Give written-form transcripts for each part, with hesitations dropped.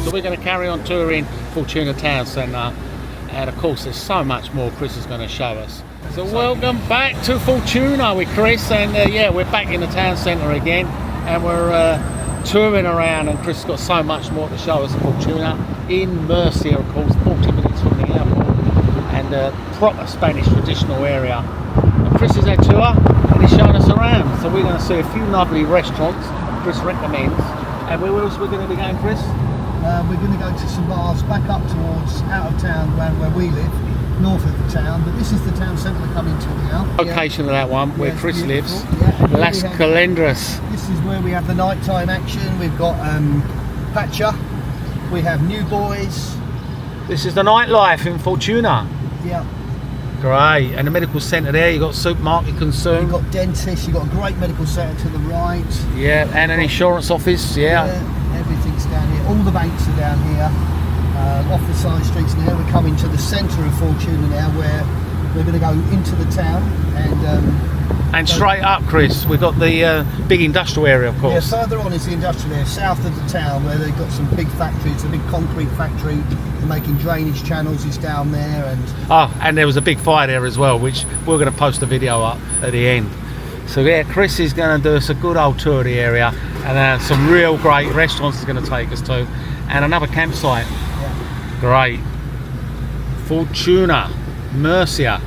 So we're going to carry on touring Fortuna Town Centre, and of course there's so much more Chris is going to show us. So welcome back to Fortuna with Chris, and yeah, we're back in the town centre again, and we're touring around, and Chris has got so much more to show us at Fortuna in Murcia, of course, 40 minutes from the airport, and a proper Spanish traditional area. And Chris has had tour and he's showing us around, so we're going to see a few lovely restaurants Chris recommends. And where else we're going to be going, Chris? We're going to go to some bars back up towards out of town around where we live, north of the town, but this is the town centre we're coming to now. Location of that one, where Chris lives, Las Kalendas. This is where we have the nighttime action. We've got Pacha, we have New Boys. This is the nightlife in Fortuna. Yeah. Great, and the medical centre there, you've got supermarket consume. You've got dentists, you've got a great medical centre to the right. Yeah, and an insurance office, yeah. Everything's down here, all the banks are down here. Off the side streets now, we're coming to the centre of Fortuna now, where we're going to go into the town and straight up, Chris, we've got the big industrial area, of course. Yeah, further on is the industrial area, south of the town, where they've got some big factories. A big concrete factory, they're making drainage channels is down there, and there was a big fire there as well, which we're going to post a video up at the end. So yeah, Chris is going to do us a good old tour of the area, and some real great restaurants he's going to take us to, and another campsite. Great. Fortuna, Murcia.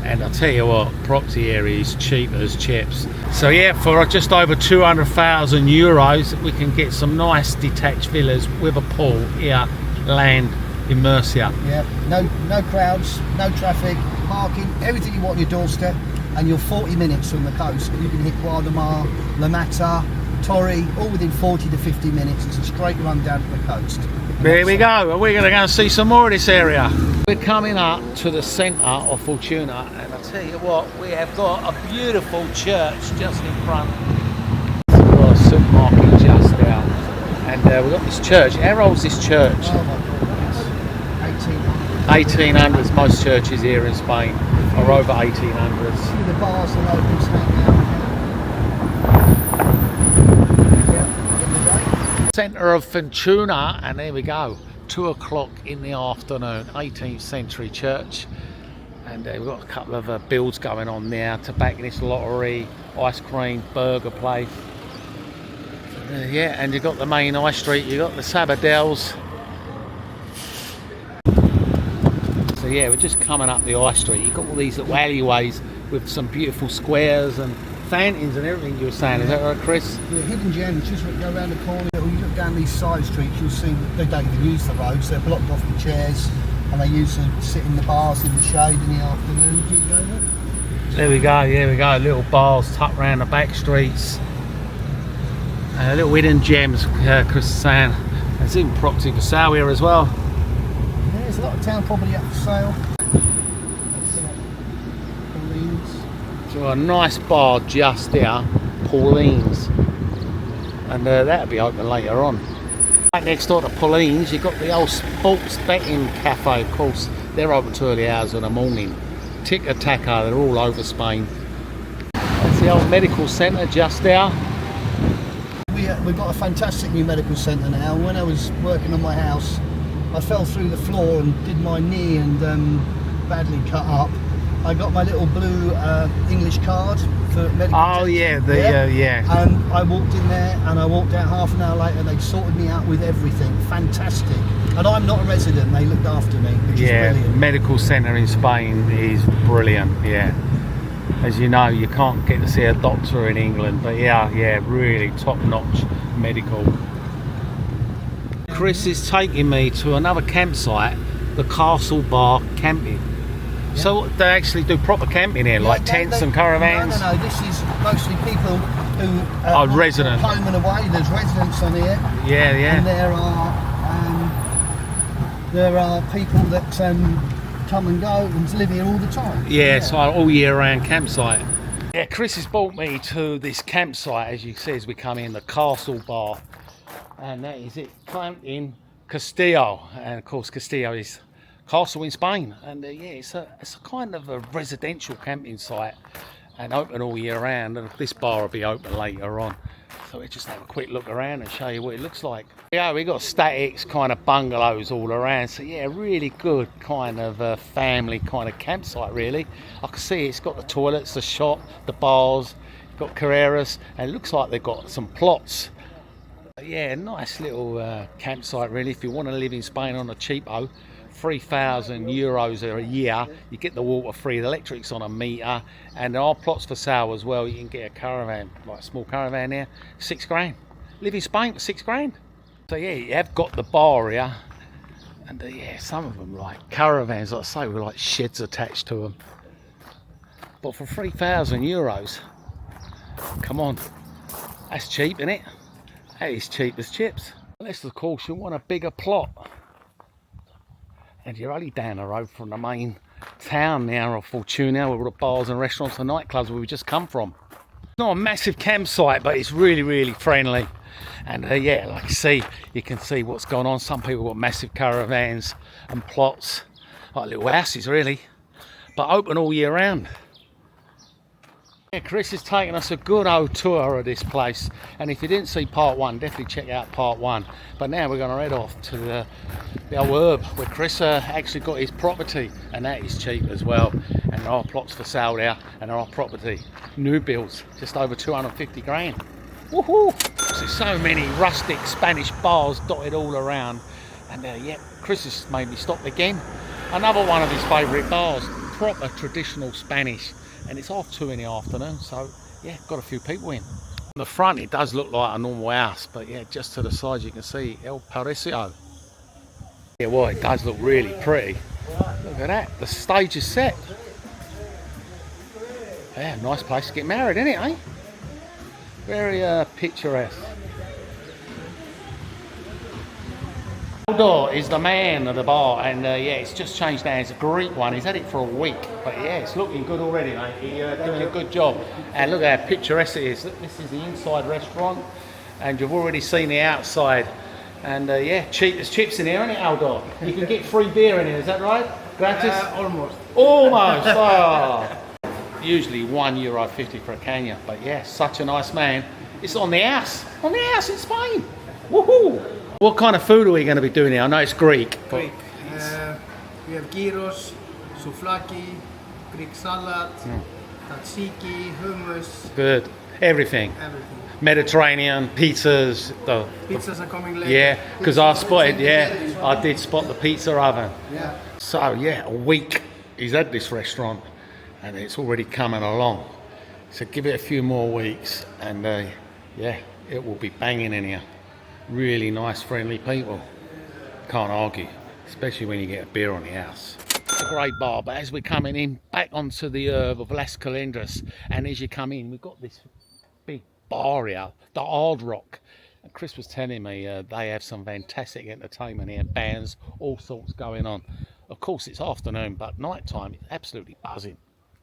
And I'll tell you what, property area is cheap as chips. So yeah, for just over 200,000 euros, we can get some nice detached villas with a pool here, land in Murcia. Yeah, no crowds, no traffic, parking, everything you want on your doorstep, and you're 40 minutes from the coast. You can hit Guadalmar, La Mata, Torre, all within 40 to 50 minutes. It's a straight run down to the coast. There we go, and we're going to go and see some more of this area. We're coming up to the centre of Fortuna, and I'll tell you what, we have got a beautiful church just in front. We've got a supermarket just there, and we've got this church. How old's this church? Oh my God, 1800s. 1800s. Most churches here in Spain are over 1800s. See the bars and locals hang out. Centre of Fortuna, and there we go, 2 o'clock in the afternoon, 18th century church, and we've got a couple of builds going on there, tobacconist lottery, ice cream, burger place, yeah, and you've got the main high street, you've got the Sabadell's. So yeah, we're just coming up the high street, you've got all these little alleyways with some beautiful squares and fountains and everything you were saying, is that right, Chris? Yeah, hidden gems, just go around the corner, or you look down these side streets, you'll see that they don't even use the roads, they're blocked off with chairs, and they used to sit in the bars in the shade in the afternoon. Keep going. There we go, yeah, we go, little bars tucked around the back streets, little hidden gems, Chris is saying. There's even property for sale here as well. Yeah, there's a lot of town property up for sale. So a nice bar just there, Pauline's, and that'll be open later on. Right next door to Pauline's, you've got the old sports betting cafe, of course, they're open to early hours in the morning. Tic-a-taca, they're all over Spain. That's the old medical centre just there. We've got a fantastic new medical centre now. When I was working on my house, I fell through the floor and did my knee and badly cut up. I got my little blue English card for medical. Oh yeah, yeah. And I walked in there and I walked out half an hour later. They sorted me out with everything. Fantastic. And I'm not a resident. They looked after me, which is brilliant. Medical centre in Spain is brilliant. Yeah. As you know, you can't get to see a doctor in England, but yeah, really top-notch medical. Chris is taking me to another campsite, the Castle Bar Camping. Yeah. So they actually do proper camping here, like tents and caravans? No, this is mostly people who are residents. Home and away. There's residents on here. Yeah. And there are people that come and go and live here all the time. Yeah, so all year round campsite. Yeah, Chris has brought me to this campsite, as you see as we come in, the Castle Bar. And that is it, in Castillo. And of course Castillo is castle in Spain, and it's a kind of a residential camping site and open all year round, and this bar will be open later on. So we just have a quick look around and show you what it looks like. Yeah, we got statics kind of bungalows all around. So yeah, really good kind of family kind of campsite really. I can see it's got the toilets, the shop, the bars, got Carreras, and it looks like they've got some plots. But yeah, nice little campsite really. If you want to live in Spain on a cheapo, €3,000 a year, you get the water free, the electric's on a meter, and there are plots for sale as well. You can get a caravan, like a small caravan there, £6,000. Live in Spain for £6,000. So yeah, you have got the bar here, and yeah, some of them like caravans, like I say, with like sheds attached to them. But for €3,000, come on, that's cheap, isn't it? That is cheap as chips. Unless of course you want a bigger plot. And you're only down the road from the main town now of Fortuna, with all the bars and restaurants and nightclubs where we just come from. It's not a massive campsite, but it's really, really friendly. And yeah, like you can see what's going on. Some people got massive caravans and plots, like little houses really, but open all year round. Yeah, Chris is taking us a good old tour of this place, and if you didn't see part one, definitely check out part one. But now we're going to head off to the old herb where Chris actually got his property, and that is cheap as well. And there are plots for sale there, and there are property new builds just over $250,000. Woohoo! There's so many rustic Spanish bars dotted all around, and yeah, Chris has made me stop again. Another one of his favourite bars, proper traditional Spanish. And it's 2:30 in the afternoon, so yeah, got a few people in. On the front it does look like a normal house, but yeah, just to the side you can see El Paradiseworld. Yeah, well, it does look really pretty. Look at that, the stage is set. Yeah, nice place to get married, isn't it, eh? Very picturesque. Aldo is the man of the bar, and yeah, it's just changed now. It's a Greek one. He's had it for a week, but yeah, it's looking good already, mate. He's doing a good job. And look how picturesque it is. Look, this is the inside restaurant, and you've already seen the outside. And yeah, cheap as chips in here, isn't it, Aldo? You can get free beer in here, is that right? Gratis? Almost. Almost. Oh. Usually €1.50 for a canya, but yeah, such a nice man. It's on the house in Spain. Woohoo! What kind of food are we going to be doing here? I know it's Greek. Greek. We have gyros, souvlaki, Greek salad, tzatziki, hummus. Good. Everything. Mediterranean, pizzas. Pizzas are coming later. Yeah, because I spotted, I did spot the pizza oven. Yeah. So yeah, a week he's had this restaurant and it's already coming along. So give it a few more weeks and yeah, it will be banging in here. Really nice, friendly people. Can't argue, especially when you get a beer on the house. It's a great bar, but as we're coming in back onto the herb of Las Kalendas, and as you come in, we've got this big bar here, the Hard Rock. And Chris was telling me they have some fantastic entertainment here, bands, all sorts going on. Of course, it's afternoon, but night time, it's absolutely buzzing.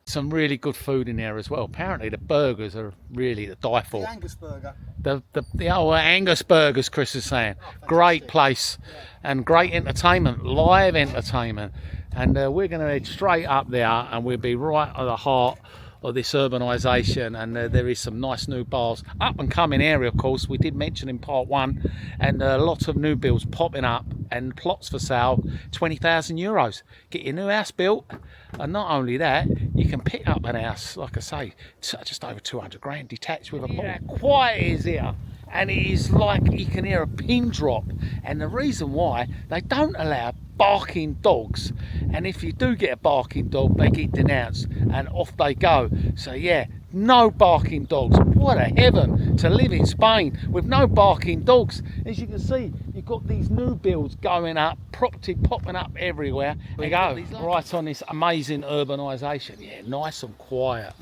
Some really good food in there as well. Apparently the burgers are really to die for. The Angus burger. The old Angus burgers, Chris is saying. Great place and great entertainment, live entertainment. And we're going to head straight up there and we'll be right at the heart of this urbanisation, and there is some nice new bars, up and coming area of course, we did mention in part one, and lots of new builds popping up and plots for sale, €20,000. Get your new house built, and not only that, you can pick up an house, like I say, just over $200,000, detached with a pool. Quiet is here, and it is like you can hear a pin drop, and the reason why, they don't allow barking dogs, and if you do get a barking dog they get denounced and off they go. So yeah, no barking dogs. What a heaven to live in Spain with no barking dogs. As you can see, you've got these new builds going up, property popping up everywhere. There you go, right on this amazing urbanisation. Yeah, nice and quiet.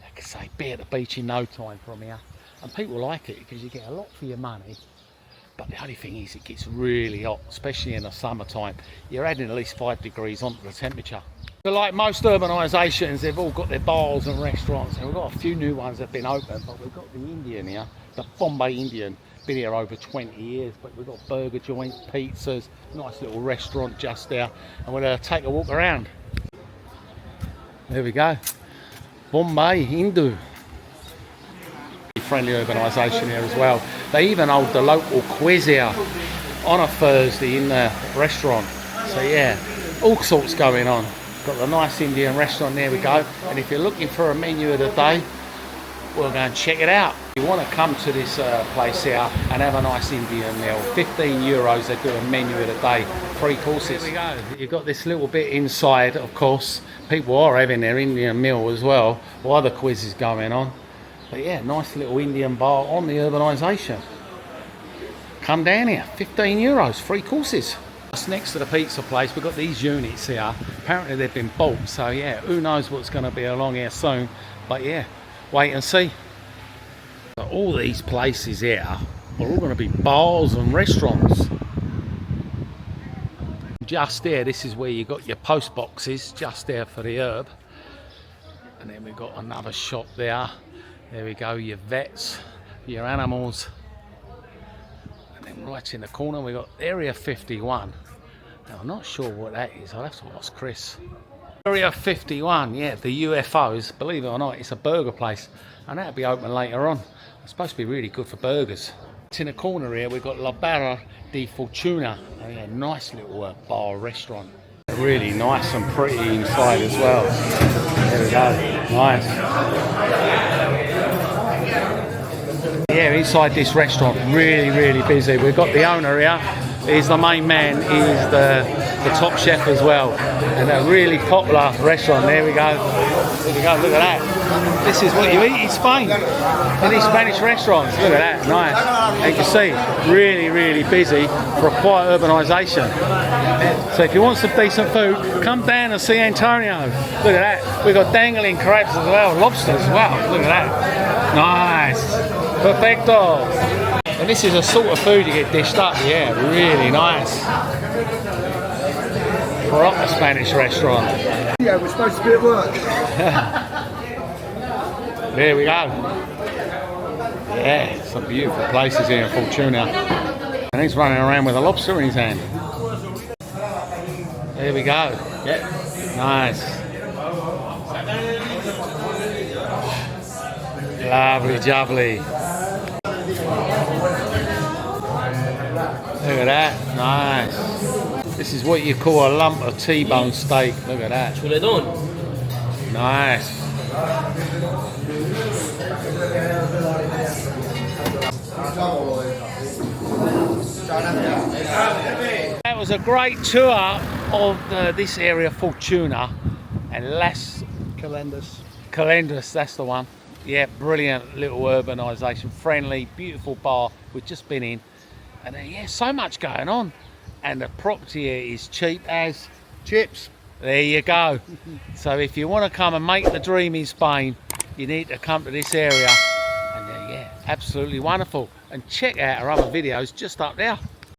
Like I say, be at the beach in no time from here, and people like it because you get a lot for your money. But the only thing is it gets really hot, especially in the summertime. You're adding at least 5 degrees onto the temperature. But like most urbanisations, they've all got their bars and restaurants, and we've got a few new ones that have been open, but we've got the Indian here, the Bombay Indian, been here over 20 years, but we've got burger joints, pizzas, nice little restaurant just there, and we're going to take a walk around. There we go, Bombay Hindu. Friendly organisation here as well. They even hold the local quiz here on a Thursday in the restaurant. So yeah, all sorts going on. Got the nice Indian restaurant, there we go. And if you're looking for a menu of the day, we'll go and check it out. If you want to come to this place here and have a nice Indian meal, €15 they do a menu of the day, 3 courses. There we go. You've got this little bit inside, of course. People are having their Indian meal as well while the quiz is going on. But yeah, nice little Indian bar on the urbanisation. Come down here, €15, 3 courses. Just next to the pizza place, we've got these units here. Apparently they've been bought, so yeah, who knows what's going to be along here soon. But yeah, wait and see. So all these places here are all going to be bars and restaurants. Just there, this is where you got your post boxes, just there for the herb. And then we've got another shop there. There we go, your vets, your animals. And then right in the corner we've got Area 51. Now I'm not sure what that is, I'll have to ask Chris. Area 51, yeah, the UFOs, believe it or not, it's a burger place. And that'll be open later on. It's supposed to be really good for burgers. In the corner here we've got La Barra di Fortuna, a nice little bar restaurant. Really nice and pretty inside as well. There we go, nice. Yeah, inside this restaurant, really busy. We've got the owner here. He's the main man. He's the top chef as well. And a really popular restaurant. There we go. There we go. Look at that. This is what you eat in Spain. In these Spanish restaurants. Look at that. Nice. And you can see, really busy for a quiet urbanisation. So if you want some decent food, come down and see Antonio. Look at that. We've got dangling crabs as well. Lobsters as well. Look at that. Nice. Perfecto. And this is a sort of food you get dished up, yeah, really nice. Proper Spanish restaurant. Yeah, we're supposed to be at work. There we go. Yeah, some beautiful places here in Fortuna. And he's running around with a lobster in his hand. There we go. Yeah, nice. Lovely jubbly. Look at that, nice. This is what you call a lump of T-bone steak. Look at that. Chuledon. Nice. That was a great tour of this area, Fortuna, and Las Kalendas, that's the one. Yeah, brilliant little urbanisation, friendly, beautiful bar we've just been in. And yeah, so much going on. And the property here is cheap as chips. There you go. So if you want to come and make the dream in Spain, you need to come to this area. And yeah, absolutely wonderful. And check out our other videos just up there.